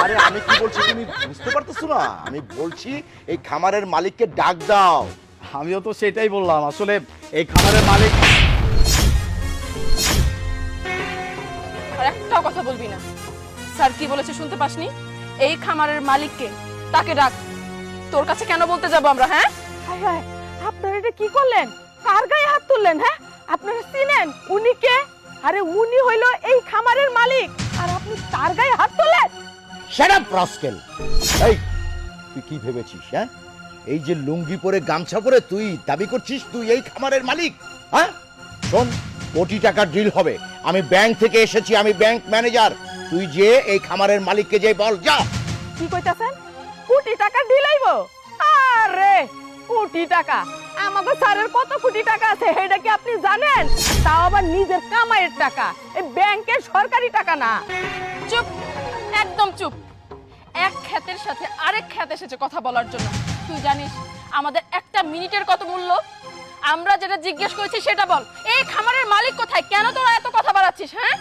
আরে আমি কি বলছি তুমি বুঝতে পারতেছো না? আমি বলছি এই খামারের মালিককে ডাক দাও। আমিও তো সেটাই বললাম, আসলে এই খামারের মালিক। আর একটাও কথা বলবি না। স্যার কি বলেছে শুনতে পাসনি? এই খামারের মালিককে, তাকে ডাক। তোর কাছে কেন বলতে যাব আমরা? হ্যাঁ হায় হায়, আপনারা এটা কি করলেন? কার গায়ে হাত তুললেন? হ্যাঁ, আপনারা চিনেন উনি কে? আরে উনি হইলো এই খামারের মালিক, আর আপনি তার গায়ে হাত তুললেন? Shut up rascal. এই তুই কি ভেবেছিস? হ্যাঁ, এই যে লুঙ্গি পরে গামছা পরে তুই দাবি করছিস তুই এই খামারের মালিক? হ্যাঁ শোন, কোটি টাকার ডিল হবে। আমি ব্যাংক থেকে এসেছি, আমি ব্যাংক ম্যানেজার। তুই যে এই খামারের মালিককে যে বল, যা। কি কইতাছেন? কোটি টাকা দিলাইবো? আরে কোটি টাকা! আমাকে স্যারের কত কোটি টাকা আছে এটা কি আপনি জানেন? তাও আবার নিজের কামাইয়ের টাকা, এই ব্যাংকের সরকারি টাকা না। চুপ, একদম চুপ। এক খ্যাতের সাথে আরেক খ্যাত এসেছে কথা বলার জন্য। তুই জানিস আমাদের একটা মিনিটের কত মূল্য? আমরা যেটা জিজ্ঞেস করেছি সেটা বল। এই খামারের মালিক কোথায়? কেন তোরা এত কথা বাড়াচ্ছিস? হ্যাঁ,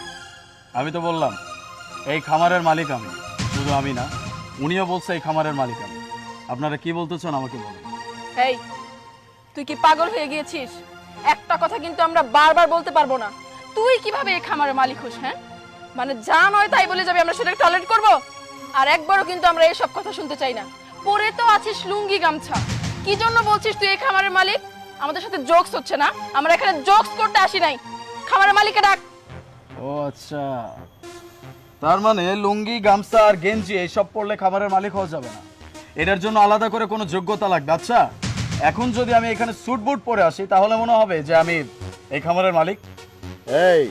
আমি তো বললাম এই খামারের মালিক আমি। শুধু আমি না, উনিও বলছে এই খামারের মালিক আমি। আপনারা কি বলতে চান আমাকে বলুন। এই তুই কি পাগল হয়ে গিয়েছিস? একটা কথা কিন্তু আমরা বারবার বলতে পারবো না। তুই কিভাবে এই খামারের মালিক হোস? হ্যাঁ, মানে যা নয় তাই বলে যাবে, আমরা সেটা টলারেট করব? আর একবারও কিন্তু আমরা এসব কথা শুনতে চাই না। পরে তো আছিস লুঙ্গি গামছা, কি জন্য বলছিস তুই এই খামারের মালিক? আমাদের সাথে জোকস হচ্ছে না? আমরা এখানে জোকস করতে আসি নাই। খামারের মালিককে ডাক। ও আচ্ছা, তার মানে লুঙ্গি গামছা আর গেঞ্জি এইসব পরলে খামারের মালিক হওয়া যাবে না, এটার জন্য আলাদা করে কোনো যোগ্যতা লাগবে। আচ্ছা, এখন যদি আমি এখানে স্যুট বুট পরে আসি তাহলে মনে হবে যে আমি এই খামারের মালিক? এই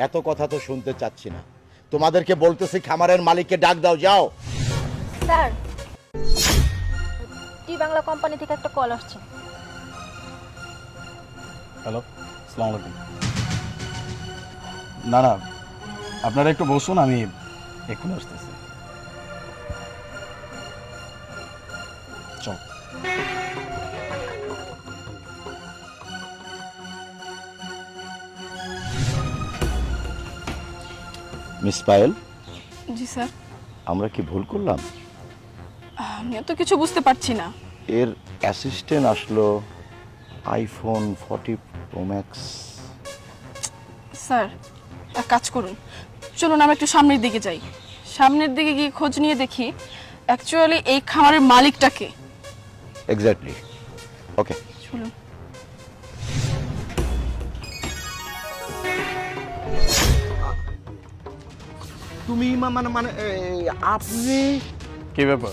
এত কথা তো শুনতে চাচ্ছি না, তোমাদেরকে বলতেছি খামারের মালিককে ডাক দাও, যাও। স্যার, টি বাংলা কোম্পানি থেকে একটা কল আসছে। হ্যালো, আসসালামু আলাইকুম। না না, আপনারা একটু বসুন, আমি এক্ষুনি আসতেছি। চল। মিস পায়েল, জি স্যার। আমরা কি ভুল করলাম? আমিও তো কিছু বুঝতে পারছি না। এর অ্যাসিস্ট্যান্ট আসলো আইফোন 40 প্রো ম্যাক্স। স্যার এক কাজ করুন, চলুন আমরা একটু সামনের দিকে যাই। সামনের দিকে গিয়ে খোঁজ নিয়ে দেখি অ্যাকচুয়ালি এই খামারের মালিকটাকে। এক্স্যাক্টলি, ওকে চলুন। তুমি মানে মানে আপনি কি ব্যাপার?